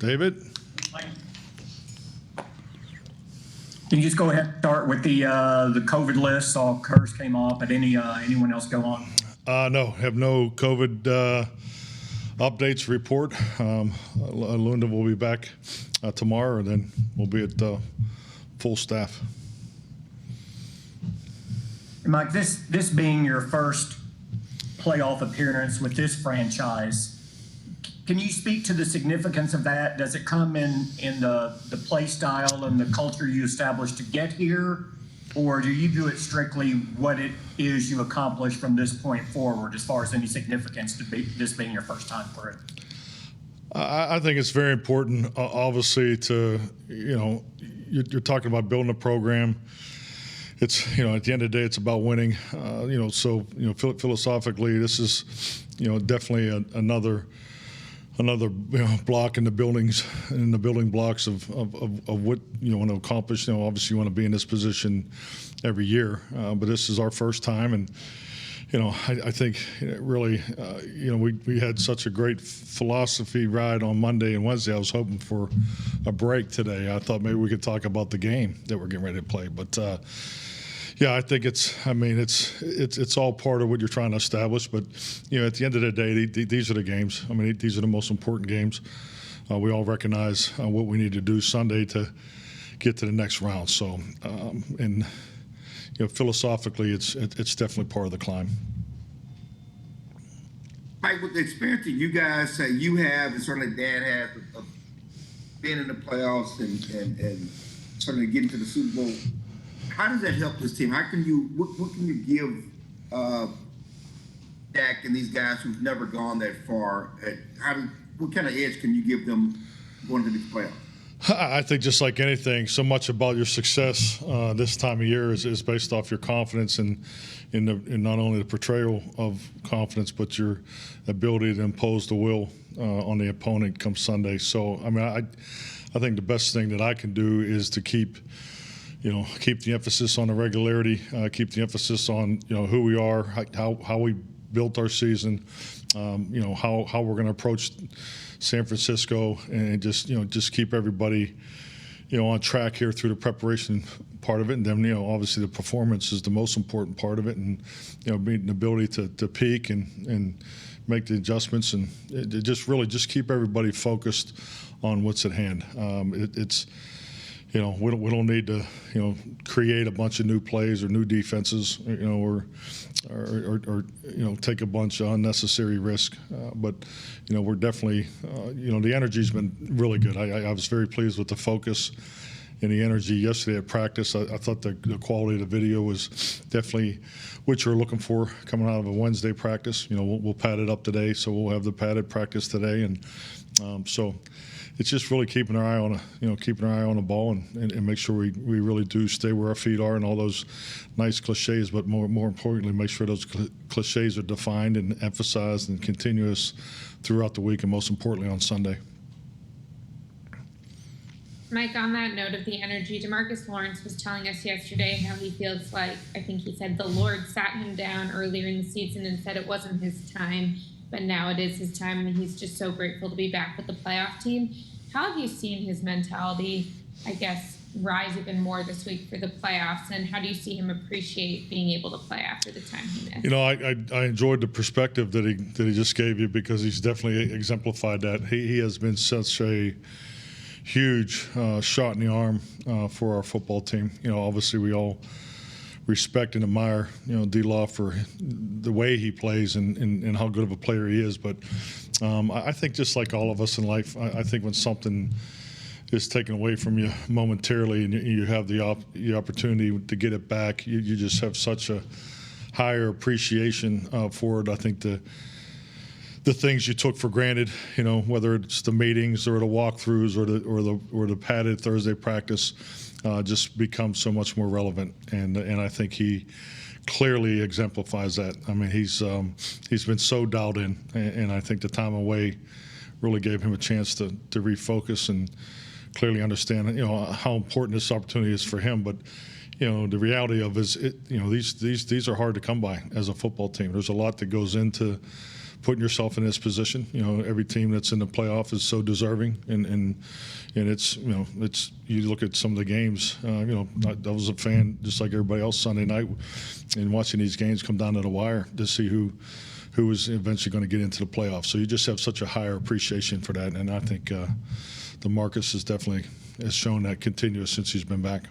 David? Can you just go ahead and start with the COVID list? Saw Curse came off, but anyone else go on? No, have no COVID updates report. Lunda will be back tomorrow, and then we'll be at full staff. Mike, this being your first playoff appearance with this franchise, can you speak to the significance of that? Does it come in the play style and the culture you established to get here? Or do you view it strictly what it is you accomplished from this point forward as far as any significance to this being your first time for it? I think it's very important, obviously, to, you're talking about building a program. It's, at the end of the day, it's about winning. Philosophically, this is, definitely another block in the buildings, in the building blocks of what you want to accomplish. Obviously you want to be in this position every year, but this is our first time, and I think really we had such a great philosophy ride on Monday and Wednesday. I was hoping for a break today. I thought maybe we could talk about the game that we're getting ready to play, but yeah, I think it's all part of what you're trying to establish. But at the end of the day, these are the games. These are the most important games. We all recognize what we need to do Sunday to get to the next round. So, philosophically, it's definitely part of the climb. Mike, with the experience that you guys say you have, and certainly Dan has, of being in the playoffs and certainly getting to the Super Bowl, how does that help this team? How can you, what can you give Dak and these guys who've never gone that far? What kind of edge can you give them going to these playoffs? I think just like anything, so much about your success this time of year is based off your confidence in not only the portrayal of confidence, but your ability to impose the will on the opponent come Sunday. So, I think the best thing that I can do is to keep the emphasis on the regularity, keep the emphasis on who we are, how we built our season, how we're going to approach San Francisco, and just keep everybody on track here through the preparation part of it, and then obviously the performance is the most important part of it, and being the ability to peak and make the adjustments, and just keep everybody focused on what's at hand. We don't need to, create a bunch of new plays or new defenses, or take a bunch of unnecessary risk. But we're definitely, the energy's been really good. I was very pleased with the focus and the energy yesterday at practice. I thought the quality of the video was definitely what you're looking for coming out of a Wednesday practice. We'll pad it up today, so we'll have the padded practice today, and so. It's just really keeping our eye on the ball and make sure we really do stay where our feet are and all those nice cliches, but more importantly, make sure those cliches are defined and emphasized and continuous throughout the week, and most importantly on Sunday. Mike, on that note of the energy, Demarcus Lawrence was telling us yesterday how he feels like, I think he said, the Lord sat him down earlier in the season and said it wasn't his time, but now it is his time, and he's just so grateful to be back with the playoff team. How have you seen his mentality, I guess, rise even more this week for the playoffs, and how do you see him appreciate being able to play after the time he missed? I enjoyed the perspective that he just gave you, because he's definitely exemplified that. He has been such a huge shot in the arm for our football team. Obviously we all respect and admire, D-Law for the way he plays and how good of a player he is. But I think just like all of us in life, I think when something is taken away from you momentarily and you have the opportunity to get it back, you just have such a higher appreciation for it. I think the things you took for granted, whether it's the meetings or the walkthroughs or the padded Thursday practice, just become so much more relevant, and I think he clearly exemplifies that. He's been so dialed in, and I think the time away really gave him a chance to refocus and clearly understand how important this opportunity is for him. But the reality of these are hard to come by as a football team. There's a lot that goes into putting yourself in this position. You know, every team that's in the playoff is so deserving, and it's, you know, it's, you look at some of the games. You know, I was a fan just like everybody else Sunday night, and watching these games come down to the wire to see who is eventually going to get into the playoffs. So you just have such a higher appreciation for that, and I think Demarcus has shown that continuous since he's been back.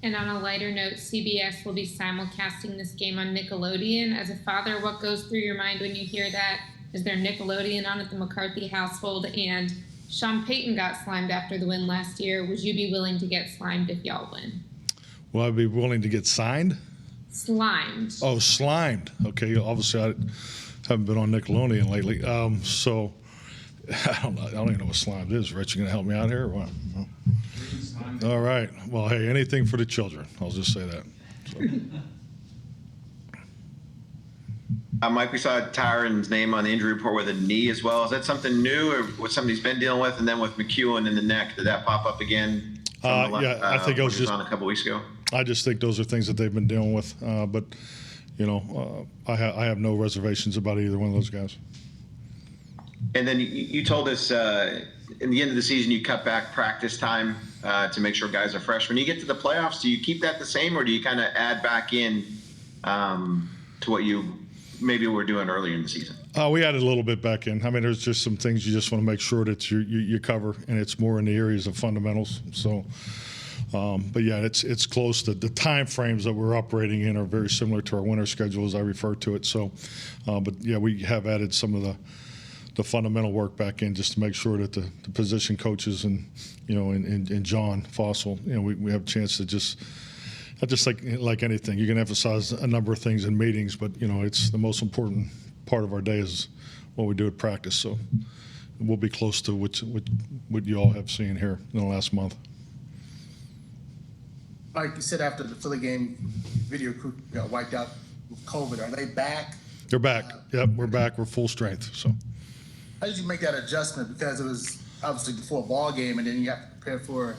And on a lighter note, CBS will be simulcasting this game on Nickelodeon. As a father, what goes through your mind when you hear that? Is there Nickelodeon on at the McCarthy household? And Sean Payton got slimed after the win last year. Would you be willing to get slimed if y'all win? Will I be willing to get signed? Slimed. Oh, slimed. Okay, obviously I haven't been on Nickelodeon lately. So I don't even know what slimed is. Rich, you going to help me out here or what? No. All right. Well, hey, anything for the children. I'll just say that. So. Mike, we saw Tyron's name on the injury report with a knee as well. Is that something new or what somebody's been dealing with? And then with McEwen in the neck, did that pop up again? Yeah, I think it was just on a couple weeks ago. I just think those are things that they've been dealing with. But, you know, I have no reservations about either one of those guys. And then you told us in the end of the season you cut back practice time to make sure guys are fresh. When you get to the playoffs, do you keep that the same, or do you kind of add back in to what you maybe were doing earlier in the season? We added a little bit back in. I mean, there's just some things you just want to make sure that you cover, and it's more in the areas of fundamentals. So, but yeah, it's close. The time frames that we're operating in are very similar to our winter schedule, as I refer to it. So, but yeah, we have added some of the fundamental work back in just to make sure that the position coaches and, you know, and John Fossil, you know, we have a chance to just like anything, you can emphasize a number of things in meetings, but, you know, it's the most important part of our day is what we do at practice. So we'll be close to what you all have seen here in the last month. Mike, you said after the Philly game, video crew got wiped out with COVID. Are they back? They're back. Yep, we're back. We're full strength. So how did you make that adjustment? Because it was obviously before a ball game, and then you have to prepare for a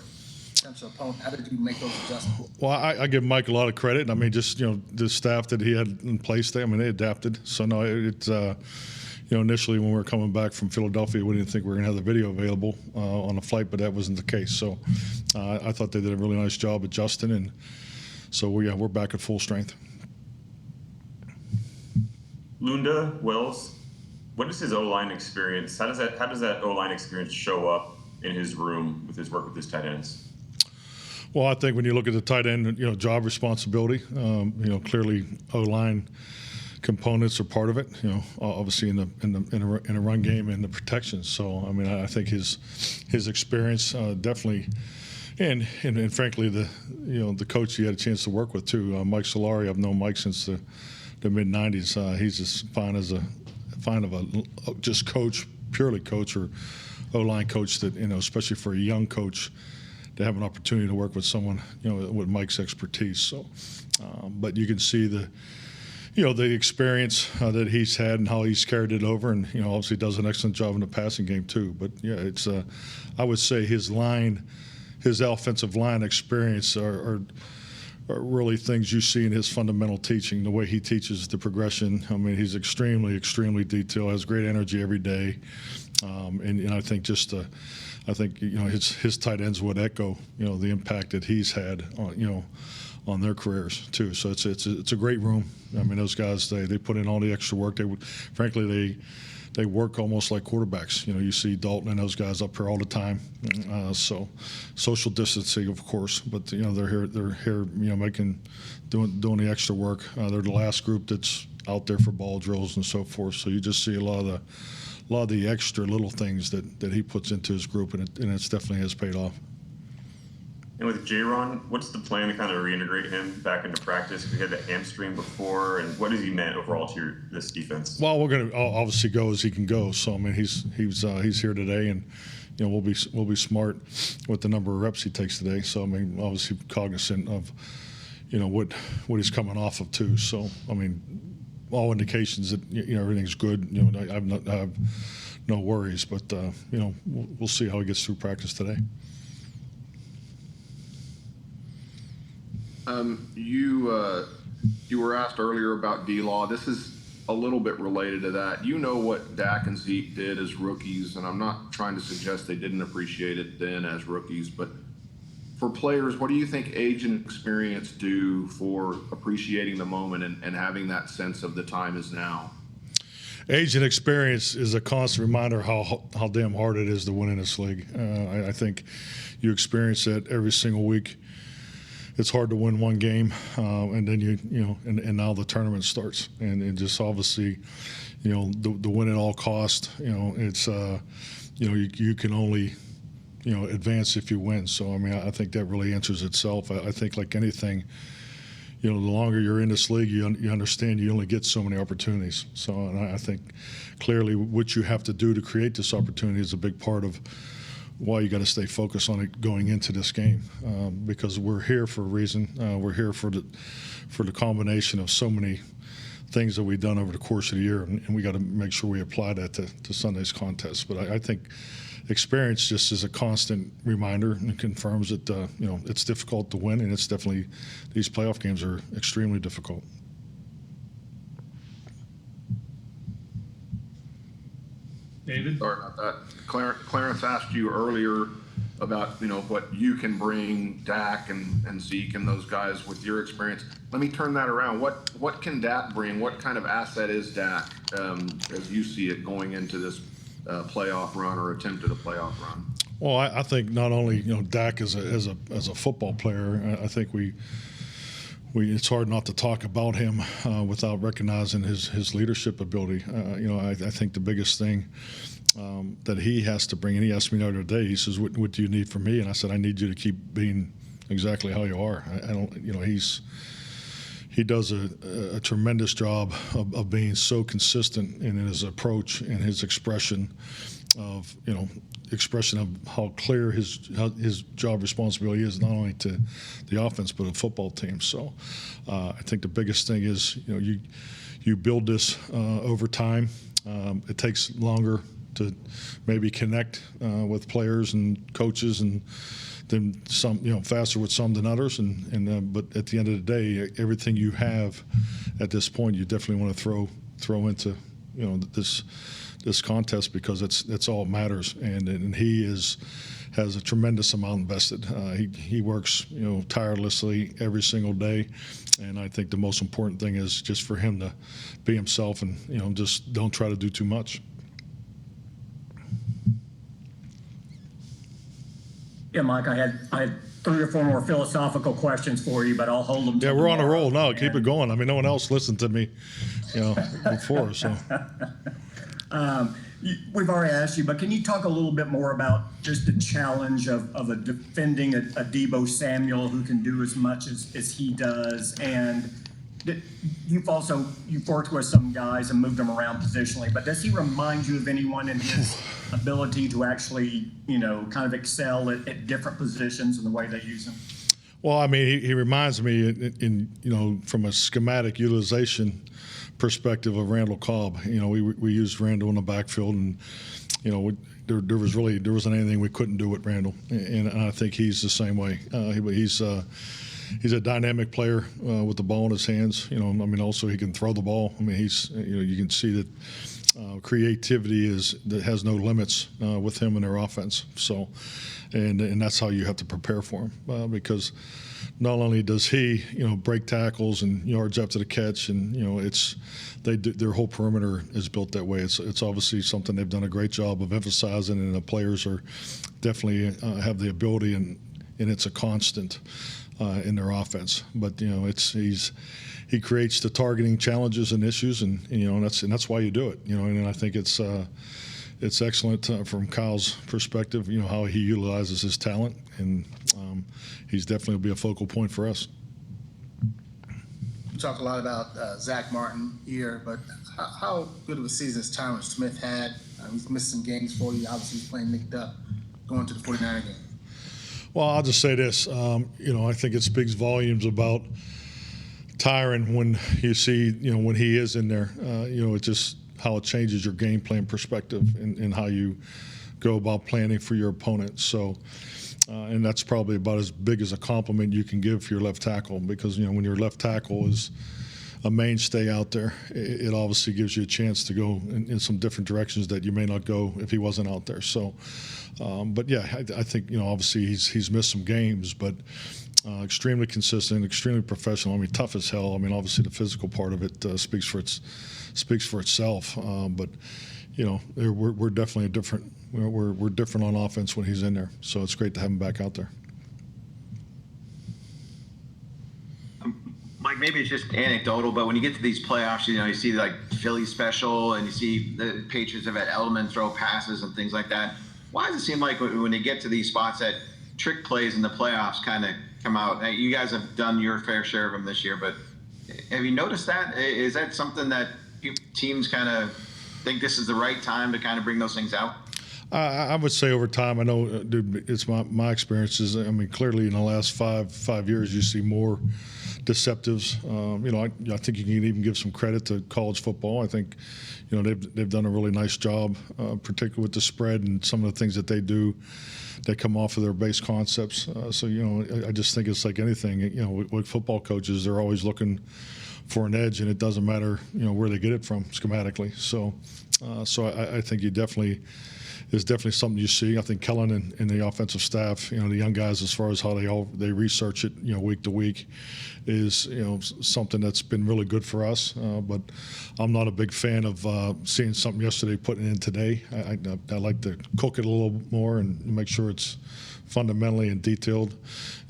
potential opponent. How did you make those adjustments? Well, I give Mike a lot of credit. I mean, just, you know, the staff that he had in place there, I mean, they adapted. So, no, it's, you know, initially when we were coming back from Philadelphia, we didn't think we were going to have the video available on the flight, but that wasn't the case. So I thought they did a really nice job adjusting. And so, we're back at full strength. Lunda, Wells, what is his O-line experience? How does that O-line experience show up in his room with his work with his tight ends? Well, I think when you look at the tight end, you know, job responsibility, you know, clearly O-line components are part of it. You know, obviously in a run game and the protections. So I mean, I think his experience definitely, and frankly the coach he had a chance to work with too, Mike Solari. I've known Mike since the mid '90s. He's as fine of a just coach, purely coach or O-line coach that, you know, especially for a young coach, to have an opportunity to work with someone, you know, with Mike's expertise. So, but you can see the experience that he's had and how he's carried it over, and, you know, obviously does an excellent job in the passing game too. But yeah, it's I would say his offensive line experience are really things you see in his fundamental teaching, the way he teaches the progression. I mean, he's extremely, extremely detailed, has great energy every day, and I think you know his tight ends would echo, you know, the impact that he's had on, you know, on their careers too. So it's a great room. I mean, those guys they put in all the extra work. They work almost like quarterbacks. You know, you see Dalton and those guys up here all the time. So social distancing, of course, but, you know, they're here, you know, doing the extra work. They're the last group that's out there for ball drills and so forth. So you just see a lot of the extra little things that he puts into his group, and it's definitely has paid off. And with J-Ron, what's the plan to kind of reintegrate him back into practice? Because he had that hamstring before, and what has he meant overall to this defense? Well, we're going to obviously go as he can go. So I mean, he's here today, and, you know, we'll be smart with the number of reps he takes today. So I mean, obviously cognizant of, you know, what he's coming off of too. So I mean, all indications that, you know, everything's good. You know, I have no worries, but you know, we'll see how he gets through practice today. You were asked earlier about D-Law. This is a little bit related to that. You know what Dak and Zeke did as rookies, and I'm not trying to suggest they didn't appreciate it then as rookies, but for players, what do you think age and experience do for appreciating the moment and having that sense of the time is now? Age and experience is a constant reminder how damn hard it is to win in this league. I think you experience that every single week. It's hard to win one game, and then and now the tournament starts, and it just obviously, the win at all cost. It's you can only advance if you win. So I mean, I think that really answers itself. I think like anything, the longer you're in this league, you understand you only get so many opportunities. So and I think clearly what you have to do to create this opportunity is a big part of why you got to stay focused on it going into this game, because we're here for a reason. We're here for the combination of so many things that we've done over the course of the year, and we got to make sure we apply that to Sunday's contest. But I think experience just is a constant reminder and confirms that it's difficult to win, and it's definitely, these playoff games are extremely difficult. David? Sorry about that. Clarence asked you earlier about, what you can bring Dak and Zeke and those guys with your experience. Let me turn that around. What can Dak bring? What kind of asset is Dak as you see it going into this playoff run or attempt at a playoff run? Well, I think not only Dak as a football player, I think we it's hard not to talk about him without recognizing his leadership ability. I think the biggest thing that he has to bring, and he asked me the other day, he says, what do you need from me? And I said, I need you to keep being exactly how you are. I don't, he does a tremendous job of being so consistent in his approach and his expression of how clear his job responsibility is, not only to the offense but the football team. So I think the biggest thing is you build this over time. It takes longer to maybe connect with players and coaches, and then some faster with some than others. But at the end of the day, everything you have at this point, you definitely want to throw into this contest, because it's all that matters. And he has a tremendous amount invested. He works tirelessly every single day, and I think the most important thing is just for him to be himself and just don't try to do too much. Yeah, Mike, I had 3 or 4 more philosophical questions for you, but I'll hold them. Yeah, we're on a roll now. Keep it going. I mean, no one else listened to me, before. So. We've already asked you, but can you talk a little bit more about just the challenge of defending a Deebo Samuel who can do as much as he does? And you've worked with some guys and moved them around positionally, but does he remind you of anyone in his ability to actually, kind of excel at different positions in the way they use him? Well, I mean, he reminds me in from a schematic utilization perspective of Randall Cobb. We used Randall in the backfield, and there wasn't anything we couldn't do with Randall, and I think he's the same way. He's a dynamic player with the ball in his hands. Also he can throw the ball. I mean, he's you can see that creativity has no limits with him and their offense. So, and that's how you have to prepare for him, because not only does he break tackles and yards after the catch, and their whole perimeter is built that way. It's obviously something they've done a great job of emphasizing, and the players are definitely have the ability, and it's a constant in their offense. But he creates the targeting challenges and issues, and that's why you do it. And I think it's excellent from Kyle's perspective. How he utilizes his talent, and he's definitely will be a focal point for us. We talk a lot about Zach Martin here, but how good of a season has Tyron Smith had? He's missed some games for you. Obviously, he's playing nicked up going to the 49er game. Well, I'll just say this. I think it speaks volumes about Tyron when you see, when he is in there. It's just how it changes your game plan perspective and how you go about planning for your opponent. So, and that's probably about as big as a compliment you can give for your left tackle, because when your left tackle is a mainstay out there, it obviously gives you a chance to go in some different directions that you may not go if he wasn't out there. So, but yeah, I think, you know, obviously he's missed some games, but extremely consistent, extremely professional. I mean, tough as hell. I mean, obviously the physical part of it speaks for itself. But you know, we're definitely we're different on offense when he's in there. So it's great to have him back out there. Mike, maybe it's just anecdotal, but when you get to these playoffs, you know, you see like Philly special and you see the Patriots have had Edelman throw passes and things like that. Why does it seem like when they get to these spots that trick plays in the playoffs kind of come out? Now, you guys have done your fair share of them this year, but have you noticed that? Is that something that teams kind of think this is the right time to kind of bring those things out? I would say over time, I know, dude, it's my experiences. I mean, clearly in the last five years, you see more deceptives. You know, I think you can even give some credit to college football. I think, you know, they've done a really nice job, particularly with the spread and some of the things that they do that come off of their base concepts. So, you know, I just think it's like anything. You know, with football coaches, they're always looking for an edge, and it doesn't matter, you know, where they get it from schematically. So, I think there's definitely something you see. I think Kellen and the offensive staff, you know, the young guys, as far as how they research it, you know, week to week, is, you know, something that's been really good for us. But I'm not a big fan of seeing something yesterday, putting it in today. I like to cook it a little more and make sure it's fundamentally and detailed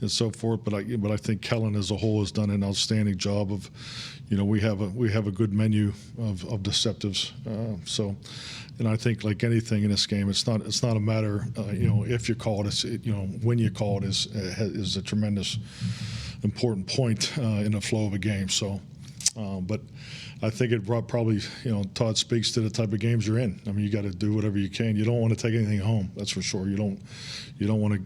and so forth. But I think Kellen as a whole has done an outstanding job of, you know, we have a good menu of deceptives. So. And I think, like anything in this game, it's not a matter, you know, if you call it, you know, when you call it is a tremendous important point in the flow of a game. So, but I think it probably, you know, Todd speaks to the type of games you're in. I mean, you got to do whatever you can. You don't want to take anything home, that's for sure. You don't want to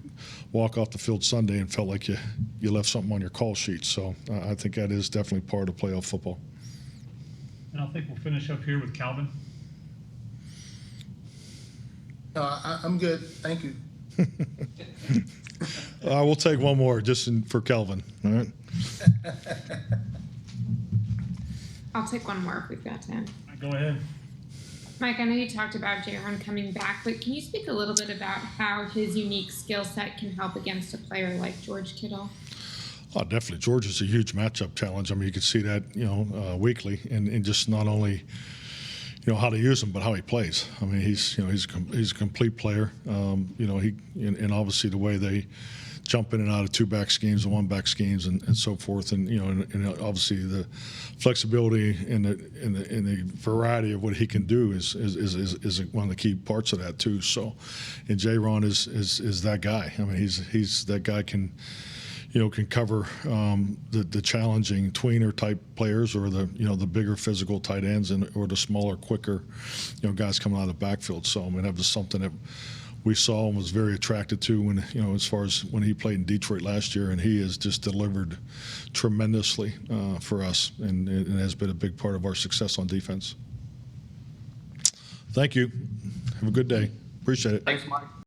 walk off the field Sunday and felt like you left something on your call sheet. So I think that is definitely part of playoff football. And I think we'll finish up here with Calvin. No, I'm good. Thank you. We'll take one more just for Kelvin. All right. I'll take one more if we've got time. Go ahead. Mike, I know you talked about Jaron coming back, but can you speak a little bit about how his unique skill set can help against a player like George Kittle? Oh, definitely. George is a huge matchup challenge. I mean, you can see that, you know, weekly, and just not only, you know, how to use him, but how he plays. I mean, he's a complete player. You know, and obviously the way they jump in and out of two-back schemes and one-back schemes and so forth, and you know, and obviously the flexibility and the variety of what he can do is one of the key parts of that too. So, and Jaron is that guy. I mean, he's that guy can cover the challenging tweener type players, or the bigger physical tight ends, or the smaller, quicker, guys coming out of the backfield. So I mean, that was something that we saw and was very attracted to when, as far as when he played in Detroit last year, and he has just delivered tremendously for us, and has been a big part of our success on defense. Thank you. Have a good day. Appreciate it. Thanks, Mike.